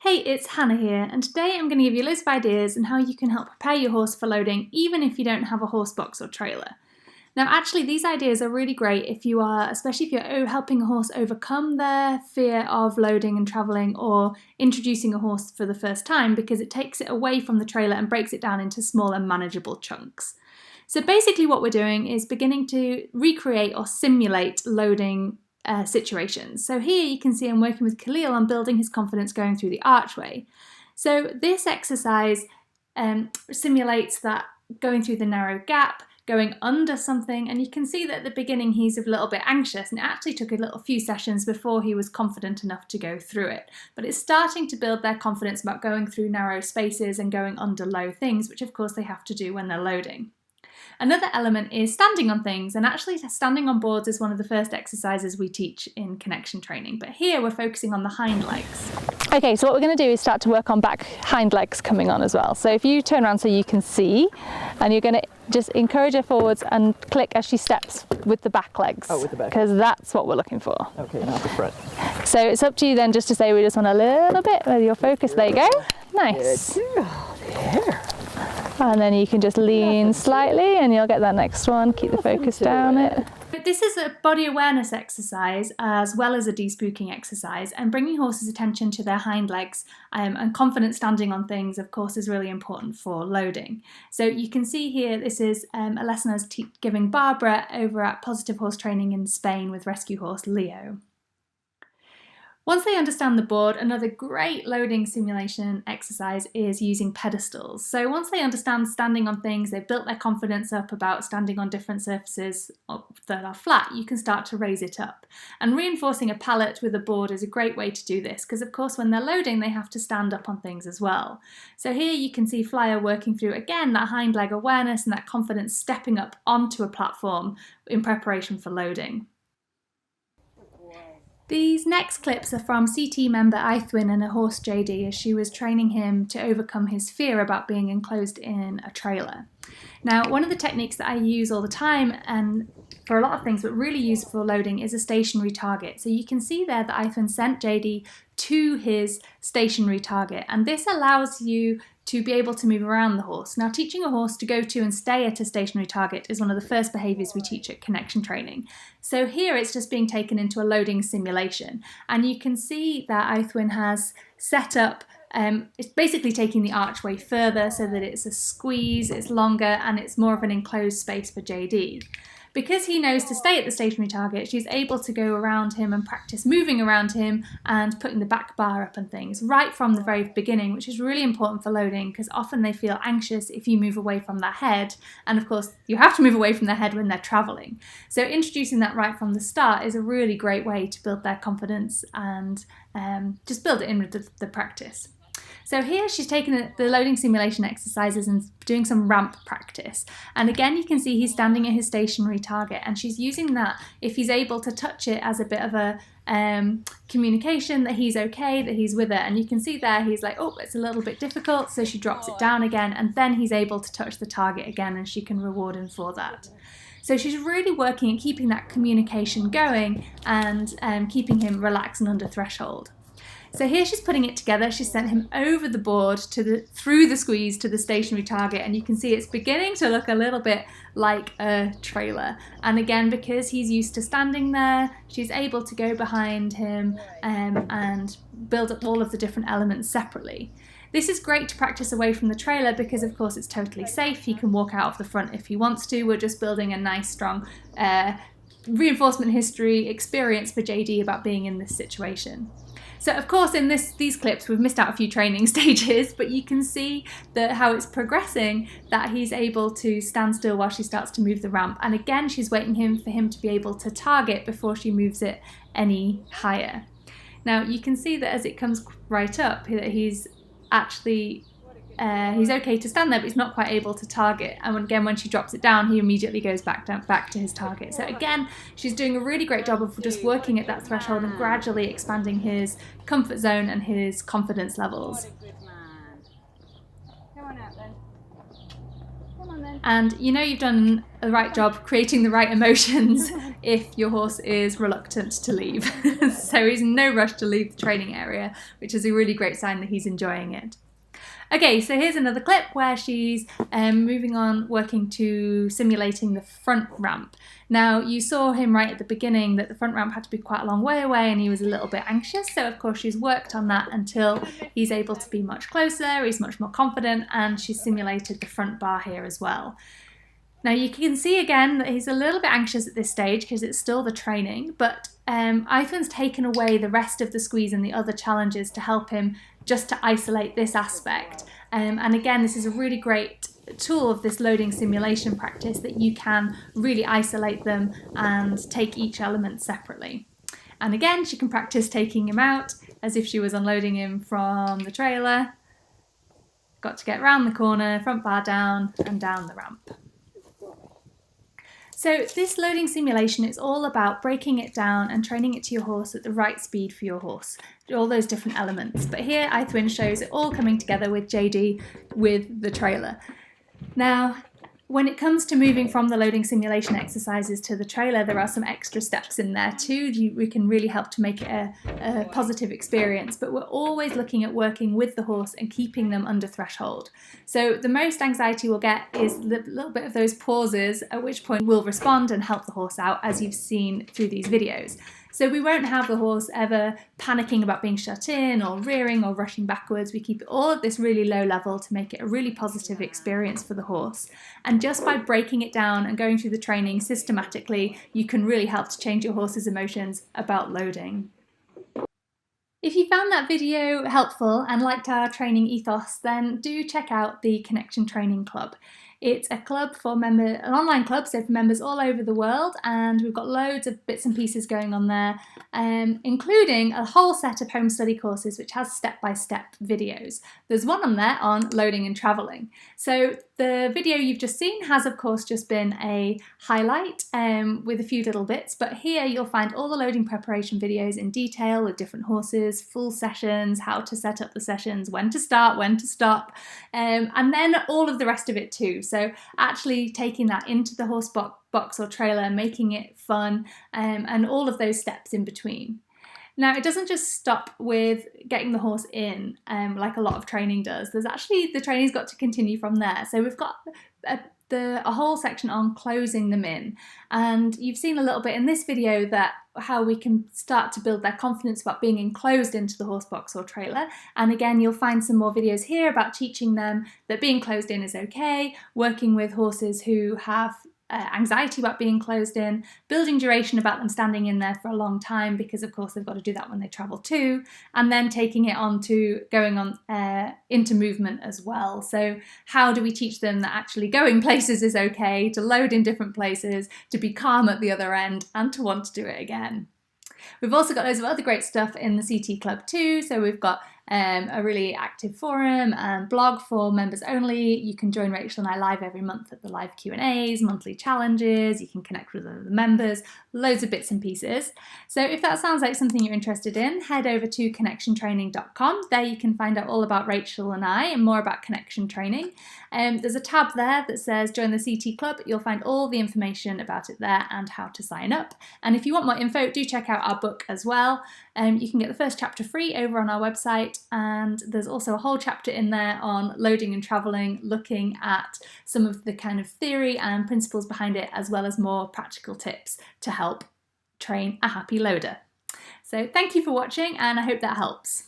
Hey, it's Hannah here, and today I'm going to give you loads of ideas on how you can help prepare your horse for loading even if you don't have a horse box or trailer. Now actually these ideas are really great if you are, especially if you're helping a horse overcome their fear of loading and travelling or introducing a horse for the first time, because it takes it away from the trailer and breaks it down into smaller manageable chunks. So basically what we're doing is beginning to recreate or simulate loading situations. So here you can see I'm working with Khalil on building his confidence going through the archway. So this exercise simulates that going through the narrow gap, going under something, and you can see that at the beginning he's a little bit anxious, and it actually took a few sessions before he was confident enough to go through it. But it's starting to build their confidence about going through narrow spaces and going under low things, which of course they have to do when they're loading. Another element is standing on things, and actually standing on boards is one of the first exercises we teach in connection training, but here we're focusing on the hind legs. Okay, so what we're going to do is start to work on back hind legs coming on as well. So if you turn around so you can see, and you're going to just encourage her forwards and click as she steps with the back legs. Oh, with the back. Because that's what we're looking for. Okay, not the front. So it's up to you then just to say we just want a little bit with your focus. There you go. Nice. There. And then you can just lean slightly and you'll get that next one. Keep the focus down it. But this is a body awareness exercise as well as a despooking exercise, and bringing horses' attention to their hind legs and confident standing on things, of course, is really important for loading. So you can see here, this is a lesson I was giving Barbara over at Positive Horse Training in Spain with rescue horse Leo. Once they understand the board, another great loading simulation exercise is using pedestals. So once they understand standing on things, they've built their confidence up about standing on different surfaces that are flat, you can start to raise it up. And reinforcing a pallet with a board is a great way to do this, because of course when they're loading they have to stand up on things as well. So here you can see Flyer working through, again, that hind leg awareness and that confidence stepping up onto a platform in preparation for loading. These next clips are from CT member Eiddwen and her horse JD as she was training him to overcome his fear about being enclosed in a trailer. Now, one of the techniques that I use all the time and for a lot of things but really used for loading is a stationary target. So you can see there that Eiddwen sent JD to his stationary target, and this allows you to be able to move around the horse. Now, teaching a horse to go to and stay at a stationary target is one of the first behaviours we teach at connection training. So here it's just being taken into a loading simulation, and you can see that Eiddwen has set up it's basically taking the archway further so that it's a squeeze, it's longer, and it's more of an enclosed space for JD. Because he knows to stay at the stationary target, she's able to go around him and practice moving around him and putting the back bar up and things right from the very beginning, which is really important for loading because often they feel anxious if you move away from their head. And of course, you have to move away from their head when they're traveling. So introducing that right from the start is a really great way to build their confidence and just build it in with the practice. So here she's taken the loading simulation exercises and doing some ramp practice. And again, you can see he's standing at his stationary target, and she's using that, if he's able to touch it, as a bit of a communication that he's okay, that he's with it. And you can see there he's like, oh, it's a little bit difficult, so she drops it down again, and then he's able to touch the target again, and she can reward him for that. So she's really working at keeping that communication going and keeping him relaxed and under threshold. So here she's putting it together. She sent him over the board through the squeeze to the stationary target, and you can see it's beginning to look a little bit like a trailer. And again, because he's used to standing there, she's able to go behind him and build up all of the different elements separately. This is great to practice away from the trailer because of course it's totally safe. He can walk out of the front if he wants to. We're just building a nice strong reinforcement history experience for JD about being in this situation. So of course in these clips we've missed out a few training stages, but you can see how it's progressing, that he's able to stand still while she starts to move the ramp. And again, she's waiting for him to be able to target before she moves it any higher. Now you can see that as it comes right up, that he's actually he's okay to stand there, but he's not quite able to target. And again, when she drops it down, he immediately goes back to his target. So again, she's doing a really great job of just working at that threshold and gradually expanding his comfort zone and his confidence levels. Come on out then. Come on then. And you know you've done the right job creating the right emotions if your horse is reluctant to leave. So he's in no rush to leave the training area, which is a really great sign that he's enjoying it. Okay, so here's another clip where she's moving on, working to simulating the front ramp. Now, you saw him right at the beginning that the front ramp had to be quite a long way away and he was a little bit anxious. So, of course, she's worked on that until he's able to be much closer, he's much more confident, and she's simulated the front bar here as well. Now, you can see again that he's a little bit anxious at this stage because it's still the training, but Eiddwen's taken away the rest of the squeeze and the other challenges to help him just to isolate this aspect. And again, this is a really great tool of this loading simulation practice that you can really isolate them and take each element separately. And again, she can practice taking him out as if she was unloading him from the trailer. Got to get round the corner, front bar down, and down the ramp. So this loading simulation is all about breaking it down and training it to your horse at the right speed for your horse, all those different elements. But here Eiddwen shows it all coming together with JD with the trailer. Now, when it comes to moving from the loading simulation exercises to the trailer, there are some extra steps in there too. We can really help to make it a positive experience, but we're always looking at working with the horse and keeping them under threshold. So the most anxiety we'll get is a little bit of those pauses, at which point we'll respond and help the horse out, as you've seen through these videos. So we won't have the horse ever panicking about being shut in or rearing or rushing backwards. We keep all of this really low level to make it a really positive experience for the horse. And just by breaking it down and going through the training systematically, you can really help to change your horse's emotions about loading. If you found that video helpful and liked our training ethos, then do check out the Connection Training Club. It's a club for an online club, so for members all over the world, and we've got loads of bits and pieces going on there, including a whole set of home study courses which has step-by-step videos. There's one on there on loading and travelling. So the video you've just seen has of course just been a highlight with a few little bits, but here you'll find all the loading preparation videos in detail with different horses, full sessions, how to set up the sessions, when to start, when to stop, and then all of the rest of it too. So actually taking that into the horse box or trailer, making it fun, and all of those steps in between. Now, it doesn't just stop with getting the horse in, like a lot of training does. The training's got to continue from there. So we've got a whole section on closing them in. And you've seen a little bit in this video that how we can start to build their confidence about being enclosed into the horse box or trailer. And again, you'll find some more videos here about teaching them that being closed in is okay, working with horses who have anxiety about being closed in, building duration about them standing in there for a long time, because of course they've got to do that when they travel too, and then taking it on to going on into movement as well. So how do we teach them that actually going places is okay, to load in different places, to be calm at the other end, and to want to do it again? We've also got loads of other great stuff in the CT Club too. So we've got a really active forum and blog for members only. You can join Rachel and I live every month at the live Q&As, monthly challenges. You can connect with other members, loads of bits and pieces. So if that sounds like something you're interested in, head over to connectiontraining.com. There you can find out all about Rachel and I and more about Connection Training. There's a tab there that says join the CT Club. You'll find all the information about it there and how to sign up. And if you want more info, do check out our book as well. You can get the first chapter free over on our website, and there's also a whole chapter in there on loading and travelling, looking at some of the kind of theory and principles behind it, as well as more practical tips to help train a happy loader. So thank you for watching, and I hope that helps.